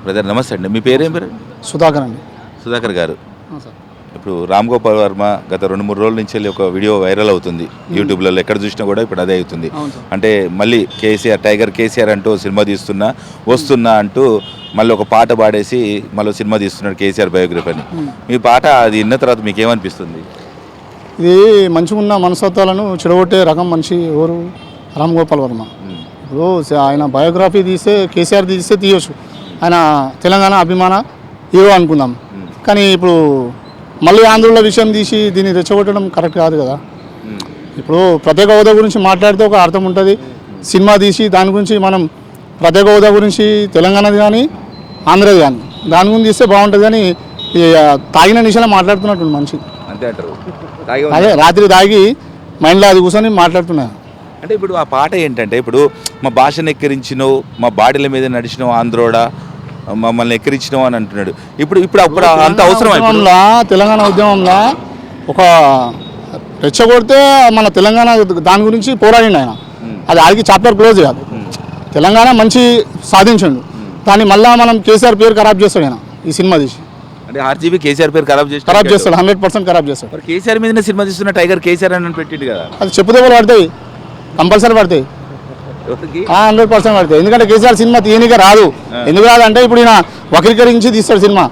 Brother నమస్తే అండి. మీ పేరేం పేరు? సుధాకర్ అండి. సుధాకర్ గారు, సార్ ఇప్పుడు రామ్ గోపాల్ వర్మ గత 2-3 రోజుల నుంచి వెళ్ళి ఒక వీడియో వైరల్ అవుతుంది యూట్యూబ్లో. ఎక్కడ చూసినా కూడా ఇప్పుడు అదే అవుతుంది. అంటే మళ్ళీ కేసీఆర్, టైగర్ కేసీఆర్ అంటూ సినిమా తీస్తున్నా వస్తున్నా అంటూ మళ్ళీ ఒక పాట పాడేసి మళ్ళీ సినిమా తీస్తున్నాడు కేసీఆర్ బయోగ్రఫీ అని. మీ పాట అది విన్న తర్వాత మీకు ఏమనిపిస్తుంది? ఇది మంచిగా ఉన్న మనస్తత్వాలను చెడగొట్టే రకం మనిషి ఎవరు? రామ్ గోపాల్ వర్మ. ఇప్పుడు ఆయన బయోగ్రఫీ తీస్తే కేసీఆర్ తీస్తే తీయవచ్చు, ఆయన తెలంగాణ అభిమాన హీరో అనుకుందాం. కానీ ఇప్పుడు మళ్ళీ ఆంధ్రుల విషయం తీసి దీన్ని రెచ్చగొట్టడం కరెక్ట్ కాదు కదా. ఇప్పుడు ప్రత్యేక హోదా గురించి మాట్లాడితే ఒక అర్థం ఉంటుంది. సినిమా తీసి దాని గురించి మనం ప్రత్యేక హోదా గురించి తెలంగాణది కానీ ఆంధ్రది కానీ దాని గురించి తీస్తే బాగుంటుంది. కానీ తాగిన నిషాలో మాట్లాడుతున్నట్టు మనిషి అంతే అంటారు. అదే రాత్రి తాగి మైండ్లో అది కూర్చొని మాట్లాడుతున్నా. అంటే ఇప్పుడు ఆ పాట ఏంటంటే, ఇప్పుడు మా భాషను ఎక్కిరించినావు, మా బాడీల మీద నడిచినావు, ఆంధ్రోడా మమ్మల్ని ఎక్కిరించినావు అని అంటున్నాడు. ఇప్పుడు ఇప్పుడు అప్పుడు అంత అవసరం తెలంగాణ ఉద్యమంలో ఒక రెచ్చగొడితే మన తెలంగాణ దాని గురించి పోరాడిండు ఆయన. అది ఆడికి చాప్టర్ క్లోజ్ కాదు. తెలంగాణ మంచి సాధించండు, దాన్ని మళ్ళీ మనం కేసీఆర్ పేరు ఖరాబ్ చేస్తాడు ఆయన ఈ సినిమా తీసి. అంటే ఆర్జీబీ కేసీఆర్ పేరు ఖరాబ్ చేస్తాడు, 100% ఖరాబ్ చేస్తాడు. కేసీఆర్ మీదనే సినిమా తీస్తున్న టైగర్ కేసీఆర్ అని పెట్టిండు కదా. అది చెప్పుదెబ్బలు పడతాయి, కంపల్సరీ పడతాయి, 100% పడతాయి. ఎందుకంటే కేసీఆర్ సినిమా తీయనిక రాదు. ఎందుకు రాదు అంటే ఇప్పుడు ఈయన వక్రీకరించి తీస్తాడు సినిమా,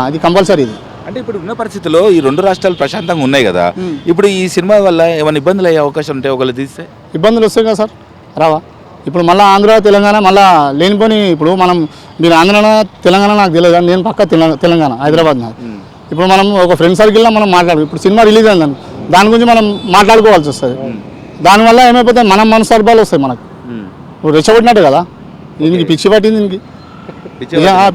అది కంపల్సరీ. ఇది అంటే ఇప్పుడు ఉన్న పరిస్థితుల్లో ఈ 2 రాష్ట్రాలు ప్రశాంతంగా ఉన్నాయి కదా. ఇప్పుడు ఈ సినిమా వల్ల ఏమైనా ఇబ్బందులు అయ్యే అవకాశం ఉంటాయి? ఒకళ్ళు తీస్తే ఇబ్బందులు వస్తాయి కదా సార్, రావా? ఇప్పుడు మళ్ళీ ఆంధ్ర తెలంగాణ మళ్ళీ లేనిపోని. ఇప్పుడు మనం మీరు ఆంధ్ర తెలంగాణ నాకు తెలియదు, కానీ నేను పక్క తెలంగాణ హైదరాబాద్ నాకు. ఇప్పుడు మనం ఒక ఫ్రెండ్ సర్కిల్లో మనం ఇప్పుడు సినిమా రిలీజ్ అయిందని దాని గురించి మనం మాట్లాడుకోవాల్సి వస్తుంది. దానివల్ల ఏమైపోతాయి, మనం మనసర్భాలు వస్తాయి మనకు. ఇప్పుడు రెచ్చగొట్టినట్టు కదా, దీనికి పిచ్చి పట్టింది, దీనికి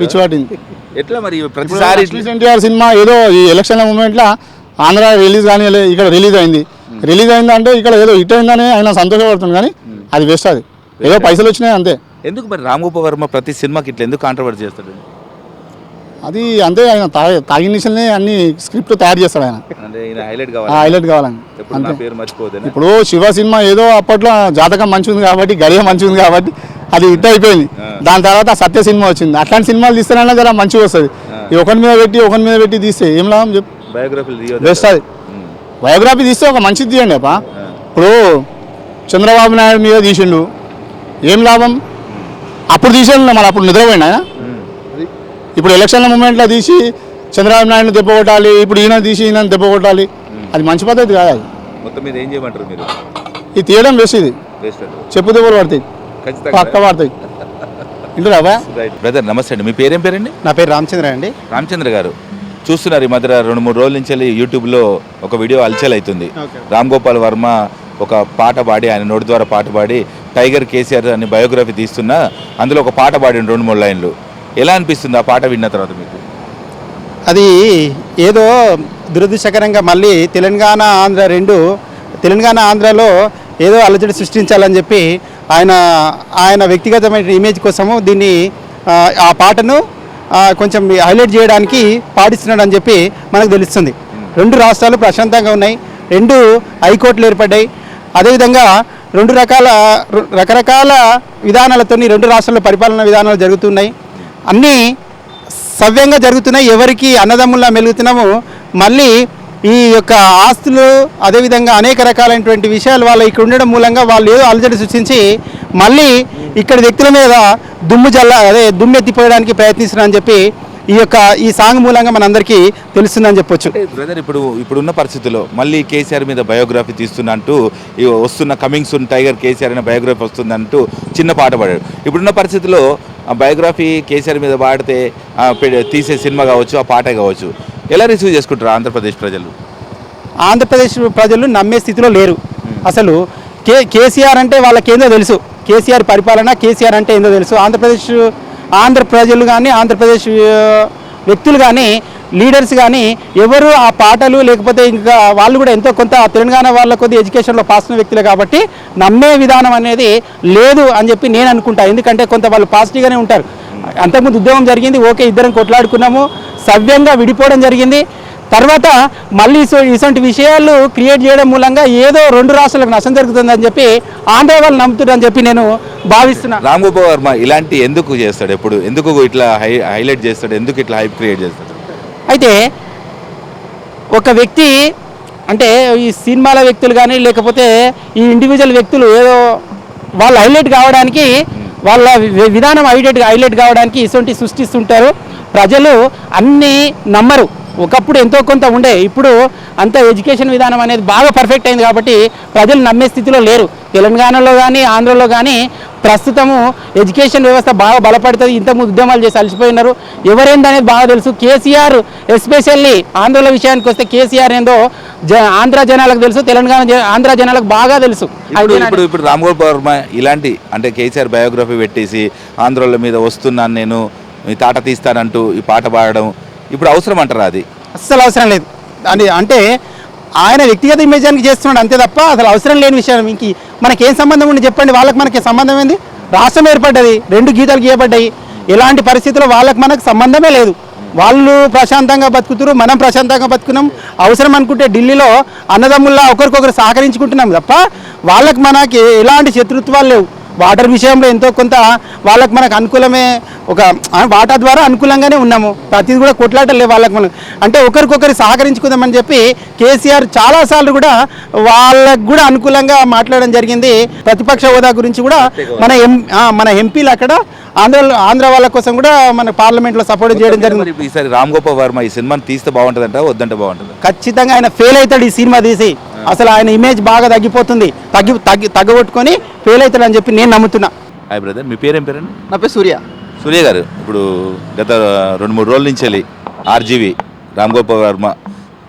పిచ్చి పట్టింది. ఎట్లా మరి ప్రతిసారి ఎన్టీఆర్ సినిమా ఏదో ఈ ఎలక్షన్ల మూమెంట్లో ఆంధ్ర రిలీజ్ కానీ ఇక్కడ రిలీజ్ అయింది అంటే ఇక్కడ ఏదో హిట్ అయిందని ఆయన సంతోషపడుతుంది. కానీ అది వేస్ట్, అది ఏదో పైసలు వచ్చినాయి అంతే. ఎందుకు మరి రామ్ గోపాల్ వర్మ ప్రతి సినిమాకి ఇట్లా ఎందుకు కాంట్రవర్సీ చేస్తాడు? అది అంతే, ఆయన తాగిన నిషల్ని అన్ని స్క్రిప్ట్ తయారు చేస్తాడు ఆయన, హైలైట్ కావాలని. ఇప్పుడు శివ సినిమా ఏదో అప్పట్లో జాతకం మంచిగా ఉంది కాబట్టి, గడియ మంచిగా ఉంది కాబట్టి అది హిట్ అయిపోయింది. దాని తర్వాత సత్య సినిమా వచ్చింది. అట్లాంటి సినిమాలు తీస్తానన్నా జర మంచిగా వస్తుంది. ఒకరి మీద పెట్టి తీస్తే ఏం లాభం చెప్పు? బెస్ట్ అది. బయోగ్రఫీ తీస్తే ఒక మంచిది తీయండి అప్ప. ఇప్పుడు చంద్రబాబు నాయుడు మీద తీసిండు, ఏం లాభం? అప్పుడు తీసేయండి, మరి అప్పుడు నిద్రపోయినా. ఇప్పుడు ఎలక్షన్ల మూమెంట్లో తీసి చంద్రబాబు నాయుడుని దెబ్బ కొట్టాలి, ఇప్పుడు ఈయన తీసి ఈయన దెబ్బ కొట్టాలి, అది మంచి పద్ధతి కాదు. అది మొత్తం మీద ఏం చేయమంటారు మీరు? ఇది తీయడం వేస్ట్, ఇది చెప్పు దెబ్బలు పడతాయి, పక్క పడతాయి. ఇంటారా బ్రదర్? నమస్తే అండి. మీ పేరేం పేరండి? నా పేరు రామచంద్ర అండి. రామచంద్ర గారు, చూస్తున్నారు ఈ మధ్య 2-3 రోజుల నుంచి యూట్యూబ్లో ఒక వీడియో హల్చల్ అవుతుంది. రామ్ గోపాల్ వర్మ ఒక పాట పాడి, ఆయన నోటి ద్వారా పాట పాడి టైగర్ కేసీఆర్ అని బయోగ్రఫీ తీస్తున్నా అందులో ఒక పాట పాడి 2-3 లైన్లు. ఎలా అనిపిస్తుంది ఆ పాట విన్న తర్వాత మీకు? అది ఏదో దురదృష్టకరంగా మళ్ళీ తెలంగాణ ఆంధ్రలో ఏదో అలజడి సృష్టించాలని చెప్పి ఆయన వ్యక్తిగతమైన ఇమేజ్ కోసము దీన్ని ఆ పాటను కొంచెం హైలైట్ చేయడానికి పాటిస్తున్నాడు అని చెప్పి మనకు తెలుస్తుంది. 2 రాష్ట్రాలు ప్రశాంతంగా ఉన్నాయి, 2 హైకోర్టులు ఏర్పడ్డాయి. అదేవిధంగా 2 రకరకాల విధానాలతో 2 రాష్ట్రాల్లో పరిపాలనా విధానాలు జరుగుతున్నాయి. అన్నీ సవ్యంగా జరుగుతున్నాయి. ఎవరికి అన్నదమ్ముల్లా మెలుగుతున్నాము. మళ్ళీ ఈ యొక్క ఆస్తులు అదేవిధంగా అనేక రకాలైనటువంటి విషయాలు వాళ్ళు ఇక్కడ ఉండడం మూలంగా వాళ్ళు ఏదో అలజడి సృష్టించి మళ్ళీ ఇక్కడ వ్యక్తుల మీద దుమ్మెత్తిపోయడానికి ప్రయత్నిస్తున్నారని చెప్పి ఈ సాంగ్ మూలంగా మనందరికీ తెలుస్తుందని చెప్పొచ్చు. బ్రదర్, ఇప్పుడున్న పరిస్థితుల్లో మళ్ళీ కేసీఆర్ మీద బయోగ్రఫీ తీస్తున్నట్టు వస్తున్న కమింగ్ సూన్ టైగర్ కేసీఆర్ అనే బయోగ్రఫీ వస్తుందంటూ చిన్న పాట పాడాడు. ఇప్పుడున్న పరిస్థితుల్లో ఆ బయోగ్రఫీ కేసీఆర్ మీద పాడితే తీసే సినిమా కావచ్చు, ఆ పాట కావచ్చు, ఎలా రిసీవ్ చేసుకుంటారు ఆంధ్రప్రదేశ్ ప్రజలు? ఆంధ్రప్రదేశ్ ప్రజలు నమ్మే స్థితిలో లేరు. అసలు కేసీఆర్ అంటే వాళ్ళకేందో తెలుసు, కేసీఆర్ పరిపాలన, కేసీఆర్ అంటే ఏందో తెలుసు. ఆంధ్ర ప్రజలు కానీ ఆంధ్రప్రదేశ్ వ్యక్తులు కానీ లీడర్స్ కానీ ఎవరు ఆ పాటలు లేకపోతే ఇంకా వాళ్ళు కూడా ఎంతో కొంత తెలంగాణ వాళ్ళ కొద్ది ఎడ్యుకేషన్లో పాస్ అయిన వ్యక్తులే కాబట్టి నమ్మే విధానం అనేది లేదు అని చెప్పి నేను అనుకుంటా. ఎందుకంటే కొంత వాళ్ళు పాజిటివ్గానే ఉంటారు. అంతకుముందు ఉద్యమం జరిగింది, ఓకే, ఇద్దరం కొట్లాడుకున్నాము, సవ్యంగా విడిపోవడం జరిగింది. తర్వాత మళ్ళీ ఇటువంటి విషయాలు క్రియేట్ చేయడం మూలంగా ఏదో 2 రాష్ట్రాలకు నష్టం జరుగుతుందని చెప్పి ఆంధ్ర వాళ్ళు నమ్ముతున్నారని చెప్పి నేను భావిస్తున్నా. రామ్ గోపాల్ వర్మ ఇలాంటి ఎందుకు చేస్తాడు, ఎప్పుడు ఎందుకు ఇట్లా హైలైట్ చేస్తాడు, ఎందుకు ఇట్లా హైప్ క్రియేట్ చేస్తాడు? అయితే ఒక వ్యక్తి అంటే ఈ సినిమాల వ్యక్తులు కానీ లేకపోతే ఈ ఇండివిజువల్ వ్యక్తులు ఏదో వాళ్ళు హైలైట్ కావడానికి వాళ్ళ విధానం హైలైట్ కావడానికి ఇటువంటి సృష్టిస్తుంటారు. ప్రజలు అన్నీ నమ్మరు. ఒకప్పుడు ఎంతో కొంత ఉండే, ఇప్పుడు అంత ఎడ్యుకేషన్ విధానం అనేది బాగా పర్ఫెక్ట్ అయింది కాబట్టి ప్రజలు నమ్మే స్థితిలో లేరు. తెలంగాణలో కానీ ఆంధ్రలో కానీ ప్రస్తుతము ఎడ్యుకేషన్ వ్యవస్థ బాగా బలపడుతుంది. ఇంతకుముందు ఉద్యమాలు చేసి అలసిపోయినారు. ఎవరేందనేది బాగా తెలుసు. కేసీఆర్ ఎస్పెషల్లీ ఆంధ్రల విషయానికి వస్తే కేసీఆర్ ఏందో ఆంధ్ర జనాలకు తెలుసు, ఆంధ్ర జనాలకు బాగా తెలుసు. ఇప్పుడు రామ్ గోపాల్ వర్మ ఇలాంటి అంటే కేసీఆర్ బయోగ్రఫీ పెట్టేసి ఆంధ్రోళ్ళ మీద వస్తున్నాను నేను, మీ తాట తీస్తానంటూ ఈ పాట పాడడం ఇప్పుడు అవసరం అంటారా? అది అస్సలు అవసరం లేదు. అంటే ఆయన వ్యక్తిగత ఇమేజానికి చేస్తున్నాడు అంతే తప్ప అసలు అవసరం లేని విషయం. ఇంక మనకేం సంబంధం ఉండి చెప్పండి? వాళ్ళకి మనకి సంబంధం ఏంది? రాష్ట్రం ఏర్పడ్డది, 2 గీతలు గీయబడ్డాయి. ఎలాంటి పరిస్థితుల్లో వాళ్ళకి మనకు సంబంధమే లేదు. వాళ్ళు ప్రశాంతంగా బతుకుతున్నారు, మనం ప్రశాంతంగా బతుకున్నాం. అవసరం అనుకుంటే ఢిల్లీలో అన్నదమ్ముల్లా ఒకరికొకరు సహకరించుకుంటున్నాం తప్ప వాళ్ళకి మనకి ఎలాంటి శత్రుత్వాలు లేవు. వాటర్ విషయంలో ఎంతో కొంత వాళ్ళకి మనకు అనుకూలమే, ఒక వాటా ద్వారా అనుకూలంగానే ఉన్నాము. ప్రతిది కూడా కొట్లాటలు లేవు వాళ్ళకి మనం. అంటే ఒకరికొకరు సహకరించుకుందామని చెప్పి కేసీఆర్ చాలాసార్లు కూడా వాళ్ళకు కూడా అనుకూలంగా మాట్లాడడం జరిగింది. ప్రతిపక్ష హోదా గురించి కూడా మన ఎంపీలు అక్కడ ఆంధ్ర వాళ్ళ కోసం కూడా మన పార్లమెంట్లో సపోర్ట్ చేయడం జరిగింది. ఈసారి రామ్ గోపాల్ వర్మ ఈ సినిమాని తీస్తే బాగుంటుందంట, వద్దంటే బాగుంటుంది? ఖచ్చితంగా ఆయన ఫెయిల్ అవుతాడు ఈ సినిమా తీసి. అసలు ఆయన ఇమేజ్ బాగా తగ్గిపోతుంది, తగ్గొట్టుకొని ఫెయిల్ అవుతాడు అని చెప్పి నేను నమ్ముతున్నా. హాయ్ బ్రదర్, మీ పేరేం పేరండి? నా పేరు సూర్య గారు. ఇప్పుడు గత 2-3 రోజుల నుంచి వెళ్ళి ఆర్జీవి రామ్ గోపాల్ వర్మ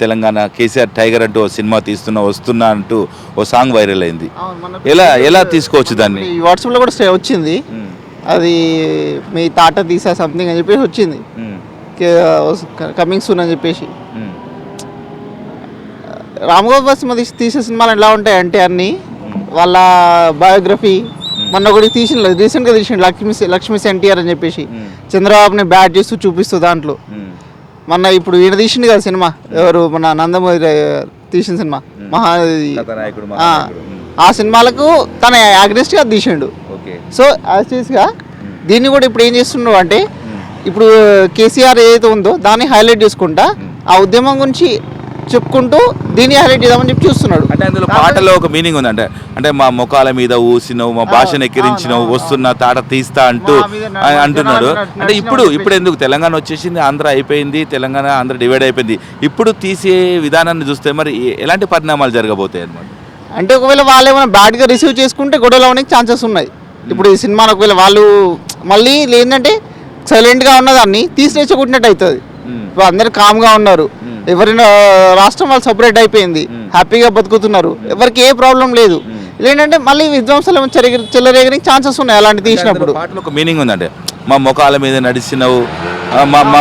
తెలంగాణ కేసీఆర్ టైగర్ అంటూ సినిమా వస్తున్నా అంటూ ఓ సాంగ్ వైరల్ అయింది. ఎలా తీసుకోవచ్చు దాన్ని? వాట్సాప్లో కూడా వచ్చింది, అది మీ తాట తీసా సంథింగ్ అని చెప్పేసి వచ్చింది, కమింగ్ సూన్ అని చెప్పేసి. రామ్ గోపాల్ వర్మ తీసే సినిమాలు ఎలా ఉంటాయంటే అన్నీ వాళ్ళ బయోగ్రఫీ మొన్న ఒకటి రీసెంట్గా తీసిండు లక్ష్మీ ఎన్టీఆర్ అని చెప్పేసి చంద్రబాబుని బ్యాట్ చేస్తూ చూపిస్తూ దాంట్లో. మొన్న ఇప్పుడు ఈయన తీసిండు కదా సినిమా, ఎవరు మన నందమూరి తీసిన సినిమా ఆ సినిమాలకు తన అగ్రెస్ట్గా తీసిండు. సో యాక్చువల్గా దీన్ని కూడా ఇప్పుడు ఏం చేస్తున్నాడు అంటే ఇప్పుడు కేసీఆర్ ఏదైతే ఉందో దాన్ని హైలైట్ చేసుకుంటా ఆ ఉద్యమం గురించి చెప్పుకుంటూ దీన్ని హైలైట్ చేద్దామని చెప్పి చూస్తున్నాడు. అంటే అందులో పాటలో ఒక మీనింగ్ ఉంది, అంటే మా ముఖాల మీద ఊసినవు, మా భాషను ఎక్కిరించినవు, వస్తున్న తాట తీస్తా అంటూ అంటున్నాడు. అంటే ఇప్పుడు ఎందుకు తెలంగాణ వచ్చేసింది, ఆంధ్ర అయిపోయింది, ఆంధ్ర డివైడ్ అయిపోయింది, ఇప్పుడు తీసే విధానాన్ని చూస్తే మరి ఎలాంటి పరిణామాలు జరగబోతాయి అన్నమాట? అంటే ఒకవేళ వాళ్ళు ఏమైనా బ్యాడ్గా రిసీవ్ చేసుకుంటే గొడవలు అవడానికి ఛాన్సెస్ ఉన్నాయి. ఇప్పుడు ఈ సినిమాను ఒకవేళ వాళ్ళు మళ్ళీ ఏంటంటే సైలెంట్గా ఉన్నదాన్ని తీసి రెచ్చగొట్టినట్టు అవుతుంది. ఇప్పుడు అందరు కామ్గా ఉన్నారు, ఎవరైనా రాష్ట్రం వాళ్ళు సపరేట్ అయిపోయింది, హ్యాపీగా బతుకుతున్నారు, ఎవరికి ఏ ప్రాబ్లం లేదు. ఏంటంటే మళ్ళీ విధ్వంసాలు చెల్లరేగడానికి ఛాన్సెస్ ఉన్నాయి అలాంటి తీసినప్పుడు. పాటలో ఒక మీనింగ్ ఉందంటే మా ముఖాల మీద నడిచినవు,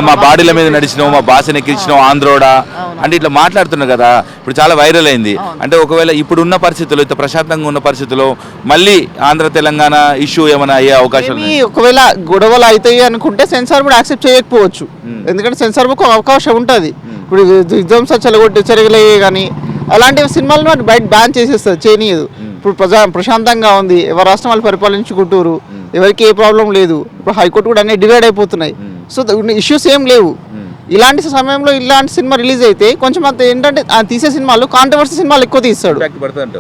మా బాడీల మీద నడిచినావు, మా భాషను ఎక్కించినావు ఆంధ్రోడా అంటే ఇట్లా మాట్లాడుతున్నారు కదా. ఇప్పుడు చాలా వైరల్ అయింది. అంటే ఒకవేళ ఇప్పుడున్న పరిస్థితుల్లో, ఇంత ప్రశాంతంగా ఉన్న పరిస్థితుల్లో మళ్ళీ ఆంధ్ర తెలంగాణ ఇష్యూ ఏమైనా అయ్యే అవకాశం? ఒకవేళ గొడవలు అవుతాయి అనుకుంటే సెన్సార్ కూడా యాక్సెప్ట్ చేయకపోవచ్చు, ఎందుకంటే సెన్సార్ బుక్ అవకాశం ఉంటుంది. ఇప్పుడు విధ్వంసాలు చెరగలే కానీ అలాంటి సినిమాలను బయట బ్యాన్ చేసేస్తారు, చేయనీయదు. ఇప్పుడు ప్రశాంతంగా ఉంది, ఎవరి రాష్ట్రం వాళ్ళు పరిపాలించుకుంటారు, ఎవరికి ఏ ప్రాబ్లం లేదు. ఇప్పుడు హైకోర్టు కూడా అన్నీ డివైడ్ అయిపోతున్నాయి. సో ఇష్యూస్ ఏం లేవు. ఇలాంటి సమయంలో ఇలాంటి సినిమా రిలీజ్ అయితే కొంచెం అంత ఏంటంటే తీసే సినిమాలు కాంట్రవర్సీ సినిమాలు ఎక్కువ తీస్తాడు,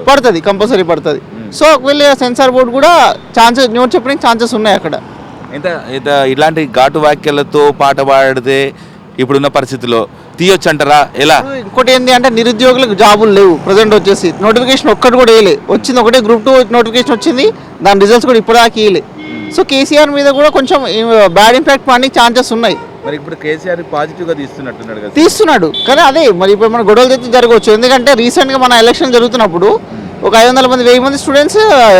పడుతుంది, కంపల్సరీ పడుతుంది. సో ఒకవేళ సెన్సార్ బోర్డు కూడా నోట్ చెప్పడానికి ఛాన్సెస్ ఉన్నాయి అక్కడ. ఇలాంటి ఘాటు వాక్యాలతో పాట పాడితే ఇప్పుడున్న పరిస్థితిలో తీయొచ్చు అంటారా? ఎలా? ఇంకోటి ఏంటి అంటే నిరుద్యోగులకు జాబులు లేవు ప్రజెంట్ వచ్చేసి. నోటిఫికేషన్ ఒక్కటి కూడా వేయలే, వచ్చింది ఒకటే గ్రూప్ 2 నోటిఫికేషన్ వచ్చింది, దాని రిజల్ట్స్ కూడా ఇప్పటిదాకా వేయలే. సో కేసీఆర్ మీద కూడా కొంచెం బ్యాడ్ ఇంపాక్ట్ పడడానికి ఛాన్సెస్ ఉన్నాయి. మరి ఇప్పుడు కేసీఆర్ పాజిటివ్గా తీస్తున్నాడు కానీ అదే మరి ఇప్పుడు మన గొడవలు తెచ్చి జరగవచ్చు. ఎందుకంటే రీసెంట్గా మన ఎలక్షన్ జరుగుతున్నప్పుడు ఒక 500 మంది 1000 మంది స్టూడెంట్స్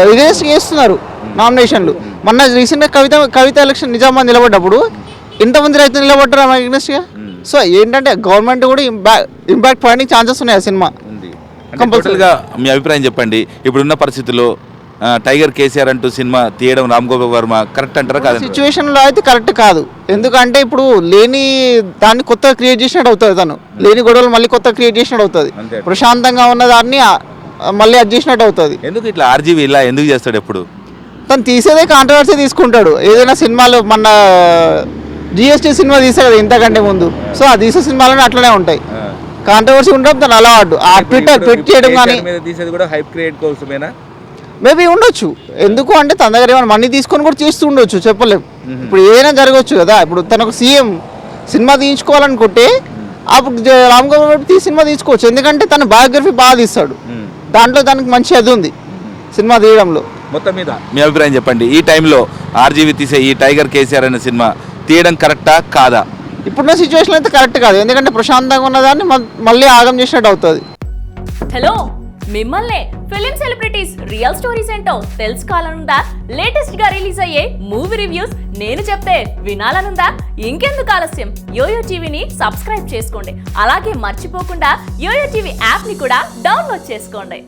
రిజిస్టర్ చేస్తున్నారు నామినేషన్లు. మొన్న రీసెంట్గా కవిత ఎలక్షన్ నిజామాబాద్ నిలబడ్డప్పుడు ఎంతమంది రైతులు నిలబడ్డారు ఆమె అగ్నెస్ట్గా. సో ఏంటంటే గవర్నమెంట్ కూడా ఇంపాక్ట్ పడడానికి ఛాన్సెస్ ఉన్నాయి ఆ సినిమా. కంపల్సరీగా మీ అభిప్రాయం చెప్పండి. ఇప్పుడున్న పరిస్థితుల్లో టైగర్ కేసీఆర్ అంటూ సినిమా తీయడం రామ్ గోపాల్ వర్మ కరెక్ట్ అంటారా కాదంటారా? సిచ్యువేషన్లో అయితే కరెక్ట్ కాదు. ఎందుకంటే ఇప్పుడు లేని దాన్ని కొత్తగా క్రియేట్ చేసినట్టు అవుతుంది, తను లేని గొడవలు మళ్ళీ కొత్తగా క్రియేట్ చేసినట్టు అవుతుంది, అంతే. ప్రశాంతంగా ఉన్న దాన్ని మళ్ళీ అది చేసినట్టు అవుతుంది. ఎందుకు ఇట్లా ఆర్జీవి ఇలా ఎందుకు చేస్తాడు ఎప్పుడు? తను తీసేదే కాంట్రవర్సీ తీసుకుంటాడు. ఏదైనా సినిమాలు మన జిఎస్టీ సినిమా తీసే కదా ఇంతకంటే ముందు, సో ఆ తీసే సినిమాలన్నీ అట్లనే ఉంటాయి, కాంట్రవర్సీ ఉండడం తను అలవాటు. ఆ ట్విట్ చేయడం కానీ తీసేది కూడా హైప్ క్రియేట్ కోసమేనా? మేబీ ఉండొచ్చు. ఎందుకు అంటే తన దగ్గర ఏమైనా మనీ తీసుకొని కూడా చేస్తూ ఉండొచ్చు, చెప్పలేం. ఇప్పుడు ఏదైనా జరగవచ్చు కదా. ఇప్పుడు తను ఒక సీఎం సినిమా తీయించుకోవాలనుకుంటే అప్పుడు రామ్ గోపాల్ తీసి సినిమా తీసుకోవచ్చు, ఎందుకంటే తన బయోగ్రఫీ బాగా తీస్తాడు, దాంట్లో తనకి మంచి అది ఉంది సినిమా తీయడంలో. మొత్తం మీద మీ అభిప్రాయం చెప్పండి. ఈ టైంలో ఆర్జీవి తీసే ఈ టైగర్ కేసీఆర్ అనే సినిమా తీయడం కరెక్టా కాదా? ఇప్పుడున్న సిచ్యువేషన్ అయితే కరెక్ట్ కాదు, ఎందుకంటే ప్రశాంతంగా ఉన్నదాన్ని మళ్ళీ ఆగం చేసినట్టు అవుతుంది. హలో, మిమ్మల్నే ఫిలిం సెలబ్రిటీస్ రియల్ స్టోరీస్ ఏంటో తెలుసుకోవాలనుందా? లేటెస్ట్ గా రిలీజ్ అయ్యే మూవీ రివ్యూస్ నేను చెప్తే వినాలనుందా? ఇంకెందుకు ఆలస్యం, యోయో టీవీని సబ్స్క్రైబ్ చేసుకోండి. అలాగే మర్చిపోకుండా యోయో టీవీ యాప్ ని కూడా డౌన్లోడ్ చేసుకోండి.